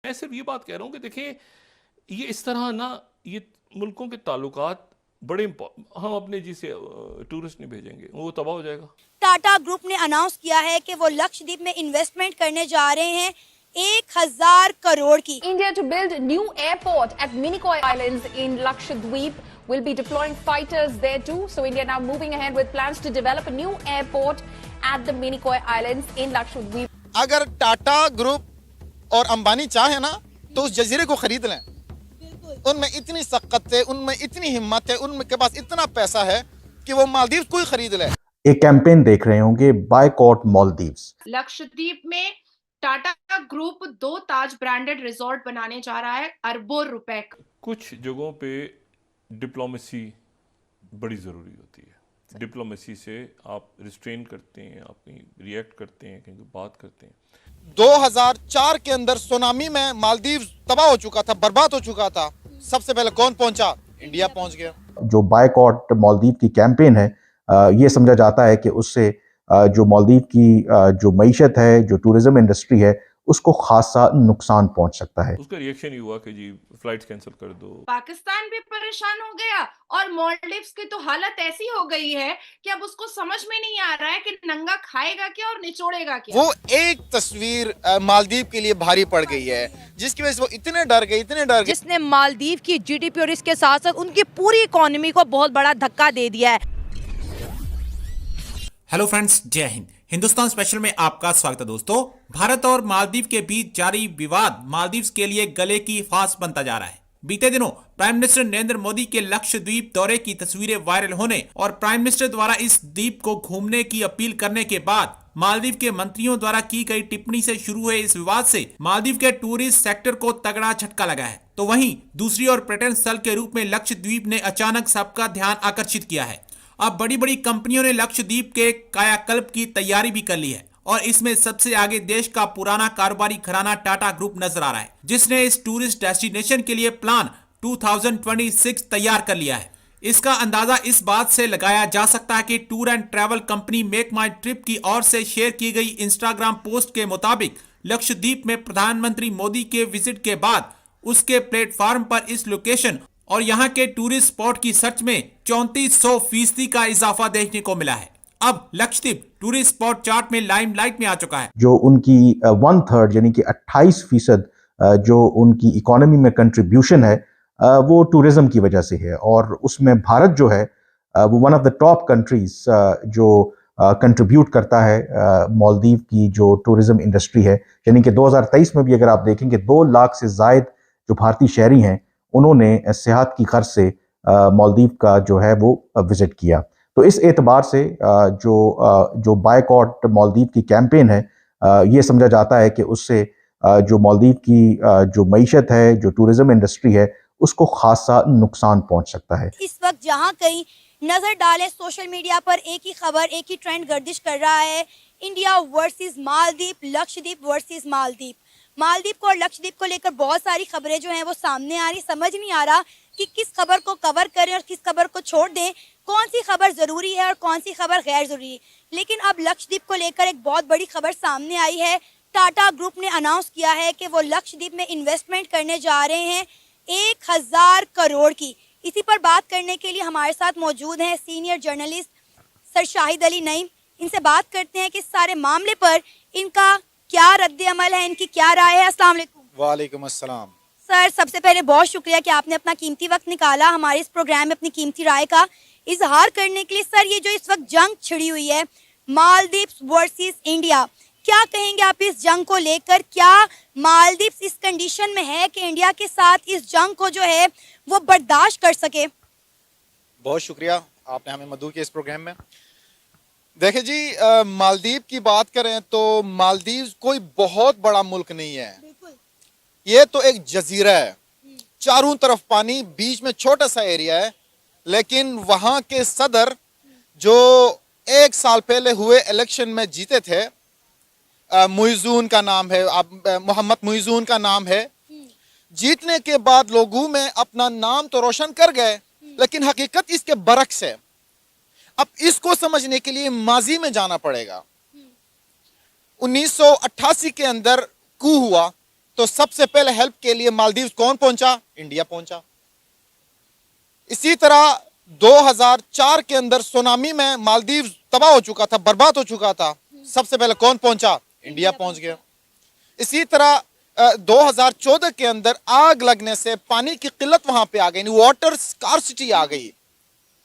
मैं सिर्फ ये बात कह रहा हूँ कि देखिए ये इस तरह ना ये मुल्कों के ताल्लुकात बड़े हम अपने जी से टूरिस्ट नहीं भेजेंगे, वो तबाह हो जाएगा। टाटा ग्रुप ने अनाउंस किया है कि वो लक्षद्वीप में इन्वेस्टमेंट करने जा रहे हैं 1000 करोड़ की। India to build new airport at Minicoy Islands in Lakshadweep will be deploying fighters there too. So India now moving ahead with plans to develop a new airport at the Minicoy Islands in Lakshadweep. अगर Tata group और अंबानी चाहे ना तो उस जजीरे को खरीद लें। उनमें इतनी सख्त है, उनमें इतनी हिम्मत है, उनके पास इतना पैसा है कि वो मालदीव को ही खरीद ले। एक कैंपेन देख रहे होंगे, बायकॉट मालदीव्स। लक्षद्वीप में टाटा ग्रुप 2 ताज ब्रांडेड रिजॉर्ट बनाने जा रहा है अरबों रुपए का। कुछ जगहों पे डिप्लोमेसी बड़ी ज़रूरी होती है। डिप्लोमेसी से आप रिस्ट्रेन करते हैं, आप कहीं रिएक्ट करते हैं, कहीं बात करते हैं। 2004 के अंदर सुनामी में मालदीव तबाह हो चुका था, बर्बाद हो चुका था। सबसे पहले कौन पहुंचा? इंडिया पहुंच गया। जो बायकॉट मालदीव की कैंपेन है, ये समझा जाता है कि उससे जो मालदीव की जो मईशत है, जो टूरिज्म इंडस्ट्री है, उसको खासा नुकसान पहुंच सकता है। उसका रिएक्शन ही हुआ कि जी फ्लाइट्स कैंसिल कर दो। पाकिस्तान भी परेशान हो गया और मालदीव्स की तो हालत ऐसी हो गई है कि अब उसको समझ में नहीं आ रहा है कि नंगा खाएगा क्या और निचोड़ेगा क्या। वो एक तस्वीर मालदीव के लिए भारी पड़ गई है, जिसकी वजह से वो इतने डर गए, जिसने मालदीव की जीडीपी और इसके साथ साथ उनकी पूरी इकोनॉमी को बहुत बड़ा धक्का दे दिया है। हेलो फ्रेंड्स, जय हिंद। हिंदुस्तान स्पेशल में आपका स्वागत है दोस्तों। भारत और मालदीव के बीच जारी विवाद मालदीव के लिए गले की फांस बनता जा रहा है। बीते दिनों प्राइम मिनिस्टर नरेंद्र मोदी के लक्षद्वीप दौरे की तस्वीरें वायरल होने और प्राइम मिनिस्टर द्वारा इस द्वीप को घूमने की अपील करने के बाद मालदीव के मंत्रियों द्वारा की गई टिप्पणी से शुरू हुए इस विवाद से मालदीव के टूरिस्ट सेक्टर को तगड़ा झटका लगा है। तो वहीं दूसरी ओर पर्यटन स्थल के रूप में लक्षद्वीप ने अचानक सबका ध्यान आकर्षित किया है। अब बड़ी बड़ी कंपनियों ने लक्षद्वीप के कायाकल्प की तैयारी भी कर ली है और इसमें सबसे आगे देश का पुराना कारोबारी घराना टाटा ग्रुप नजर आ रहा है, जिसने इस टूरिस्ट डेस्टिनेशन के लिए प्लान 2026 तैयार कर लिया है। इसका अंदाजा इस बात से लगाया जा सकता है कि tour and travel company make my trip की ओर से शेयर की गई इंस्टाग्राम पोस्ट के मुताबिक लक्षद्वीप में प्रधानमंत्री मोदी के विजिट के बाद उसके प्लेटफॉर्म पर इस लोकेशन और यहाँ के टूरिस्ट स्पॉट की सर्च में 3400% का इजाफा देखने को मिला है। अब लक्षद्वीप टूरिस्ट स्पॉट चार्ट में लाइमलाइट में आ चुका है। जो उनकी 1/3 यानी कि 28% जो उनकी इकोनॉमी में कंट्रीब्यूशन है, वो टूरिज्म की वजह से है और उसमें भारत जो है वो one of the top countries जो कंट्रीब्यूट करता है मालदीव की जो टूरिज्म इंडस्ट्री है। यानी कि 2023 में भी अगर आप देखेंगे 2 लाख से जायद जो भारतीय शहरी हैं उन्होंने सेहत की गर्ज से मालदीव का जो है वो विजिट किया। तो इस एतबार से जो बायकॉट मालदीव की कैंपेन है, ये समझा जाता है कि उससे जो मालदीव की जो मईशत है, जो टूरिज्म इंडस्ट्री है, उसको खासा नुकसान पहुंच सकता है। इस वक्त जहां कहीं नजर डाले सोशल मीडिया पर एक ही खबर, एक ही ट्रेंड गर्दिश कर रहा है, India versus Maldives, Lakshadweep versus Maldives. Maldives और लक्षद्वीप को लेकर बहुत सारी खबरें जो हैं वो सामने आ रही। समझ नहीं आ रहा कि किस खबर को कवर करें और किस खबर को छोड़ दें, कौन सी खबर ज़रूरी है और कौन सी खबर गैर ज़रूरी है। लेकिन अब लक्षद्वीप को लेकर एक बहुत बड़ी खबर सामने आई है। टाटा ग्रुप ने अनाउंस किया है कि वो लक्षद्वीप में इन्वेस्टमेंट करने जा रहे हैं 1000 करोड़ की। इसी पर बात करने के लिए हमारे साथ मौजूद हैं senior journalist sir Shahid Ali Naeem. इनसे बात करते हैं कि इस सारे मामले पर इनका क्या रद्द अमल है, इनकी क्या राय है। अस्सलाम वालेकुम। वालेकुम अस्सलाम। सर, सबसे पहले बहुत शुक्रिया कि आपने अपना कीमती वक्त निकाला हमारे इस प्रोग्राम में अपनी कीमती राय का इजहार करने के लिए। सर, ये जो इस वक्त जंग छिड़ी हुई है मालदीव्स वर्सेस इंडिया, क्या कहेंगे आप इस जंग को लेकर? क्या मालदीव्स इस कंडीशन में है कि इंडिया के साथ इस जंग को जो है वो बर्दाश्त कर सके? बहुत शुक्रिया, आपने हमें मदऊ किया इस प्रोग्राम में। देखिए जी, मालदीव की बात करें तो मालदीव कोई बहुत बड़ा मुल्क नहीं है। ये तो एक जजीरा है, चारों तरफ पानी, बीच में छोटा सा एरिया है। लेकिन वहाँ के सदर जो 1 साल पहले हुए इलेक्शन में जीते थे, मुइज़ून का नाम है, मोहम्मद मुइज़ून का नाम है। जीतने के बाद लोगों में अपना नाम तो रोशन कर गए, लेकिन हकीकत इसके बरक्स है। अब इसको समझने के लिए माजी में जाना पड़ेगा। 1988 के अंदर कू हुआ, तो सबसे पहले हेल्प के लिए मालदीव कौन पहुंचा? इंडिया पहुंचा। इसी तरह 2004 के अंदर सुनामी में मालदीव तबाह हो चुका था, बर्बाद हो चुका था, सबसे पहले कौन पहुंचा? इंडिया पहुंच गया। इसी तरह 2014 के अंदर आग लगने से पानी की किल्लत वहां पे आ गई, वाटर स्कार्सिटी आ गई,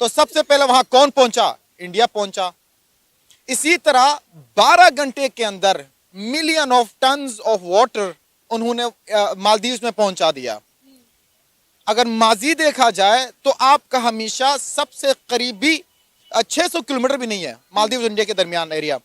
तो सबसे पहले वहां कौन पहुंचा? इंडिया पहुंचा। इसी तरह 12 घंटे के अंदर million of tons of water उन्होंने मालदीव में पहुंचा दिया। अगर माजी देखा जाए तो आपका हमेशा सबसे करीबी 600 किलोमीटर भी नहीं है मालदीव इंडिया के दरमियान एरिया,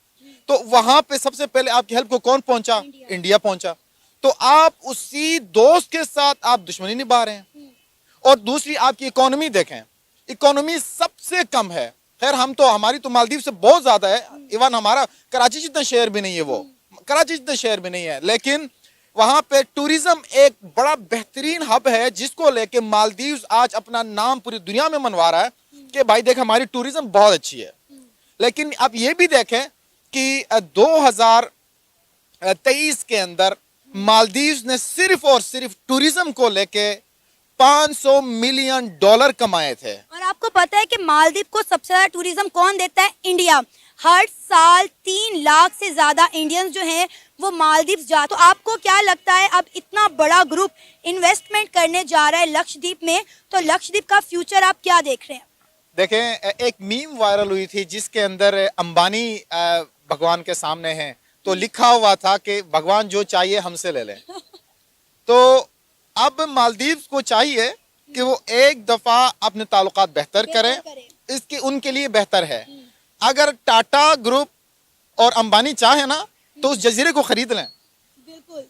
तो वहां पे सबसे पहले आपकी हेल्प को कौन पहुंचा? इंडिया पहुंचा। तो आप उसी दोस्त के साथ आप दुश्मनी निभा रहे हैं। और दूसरी आपकी इकोनॉमी देखें, इकोनॉमी सबसे कम है। खैर हम तो, हमारी तो मालदीव से बहुत ज्यादा है, इवन हमारा कराची जितना शहर भी नहीं है, वो कराची जितना शहर भी नहीं है, लेकिन वहां पे टूरिज्म एक बड़ा बेहतरीन हब है जिसको लेके मालदीव आज अपना नाम पूरी दुनिया में मनवा रहा है कि भाई देख हमारी टूरिज्म बहुत अच्छी है। लेकिन आप ये भी देखें कि 2023 के अंदर मालदीव ने सिर्फ और सिर्फ टूरिज्म को लेके $500 मिलियन कमाए थे। और आपको पता है कि मालदीव को सबसे ज्यादा टूरिज्म कौन देता है? इंडिया। हर साल 3 लाख से ज्यादा इंडियंस जो हैं वो मालदीव जाते। तो आपको क्या लगता है अब इतना बड़ा ग्रुप इन्वेस्टमेंट करने जा रहा है लक्षद्वीप में, तो लक्षद्वीप का फ्यूचर आप क्या देख रहे हैं? देखें, एक मीम वायरल हुई थी जिसके अंदर अंबानी भगवान के सामने हैं, तो लिखा हुआ था कि भगवान जो चाहिए हमसे ले लें। तो अब मालदीव को चाहिए कि वो एक दफा अपने ताल्लुकात बेहतर करें, इसके उनके लिए बेहतर है। अगर टाटा ग्रुप और अंबानी चाहे ना तो उस जजीरे को खरीद लें,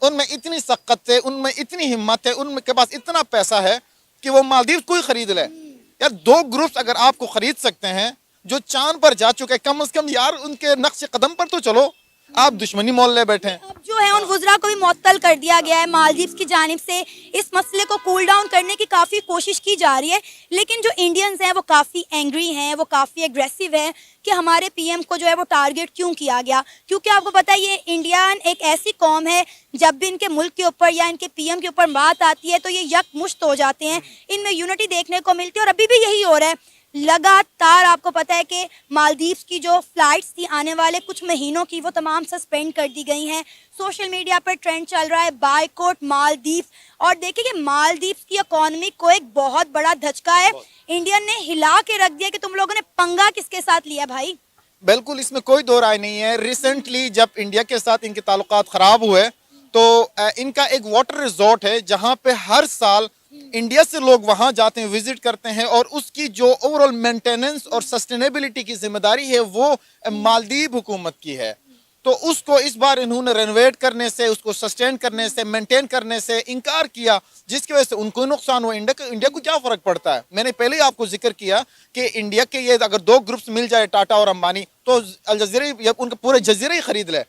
उनमें इतनी सख्त है, उनमें इतनी हिम्मत है, उनके पास इतना पैसा है कि वो मालदीव को ही खरीद ले। यार 2 ग्रुप्स अगर आपको खरीद सकते हैं जो चांद पर जा चुके हैं, कम से कम यार उनके नक्श कदम पर तो चलो, आप दुश्मनी मोल ले बैठे हैं। अब जो है उन गुजरा को भी मुअत्तल कर दिया गया है मालदीव की जानिब से। इस मसले को कूल डाउन करने की काफ़ी कोशिश की जा रही है, लेकिन जो इंडियंस हैं वो काफ़ी एंग्री हैं, वो काफ़ी एग्रेसिव हैं कि हमारे पीएम को जो है वो टारगेट क्यों किया गया। क्योंकि आपको पता है ये इंडियन एक ऐसी कौम है, जब भी इनके मुल्क के ऊपर या इनके पीएम के ऊपर बात आती है तो ये यकमुश्त हो जाते हैं, इनमें यूनिटी देखने को मिलती है। और अभी भी यही हो रहा है। लगातार आपको पता है कि मालदीव की जो फ्लाइट्स थी आने वाले कुछ महीनों की, वो तमाम सस्पेंड कर दी गई हैं। सोशल मीडिया पर ट्रेंड चल रहा है बायकॉट मालदीव। और देखिए कि मालदीव की इकोनॉमी को एक बहुत बड़ा धचका है। इंडियन ने हिला के रख दिया कि तुम लोगों ने पंगा किसके साथ लिया भाई। बिल्कुल, इसमें कोई दो राय नहीं है। रिसेंटली जब इंडिया के साथ इनके ताल्लुकात खराब हुए तो इनका एक वाटर रिजॉर्ट है जहां पे हर साल इंडिया से लोग वहां जाते हैं, विजिट करते हैं, और उसकी जो ओवरऑल मेंटेनेंस और सस्टेनेबिलिटी की जिम्मेदारी है वो मालदीव हुकूमत की है। तो उसको इस बार इन्होंने रेनोवेट करने से, उसको सस्टेन करने से, मेंटेन करने से इनकार किया, जिसकी वजह से उनको नुकसान हुआ। इंडिया को क्या फर्क पड़ता है? मैंने पहले ही आपको जिक्र किया कि इंडिया के ये अगर 2 ग्रुप्स मिल जाए टाटा और अंबानी, तो अल जजीरा उनका पूरे जजीरे ही खरीद ले।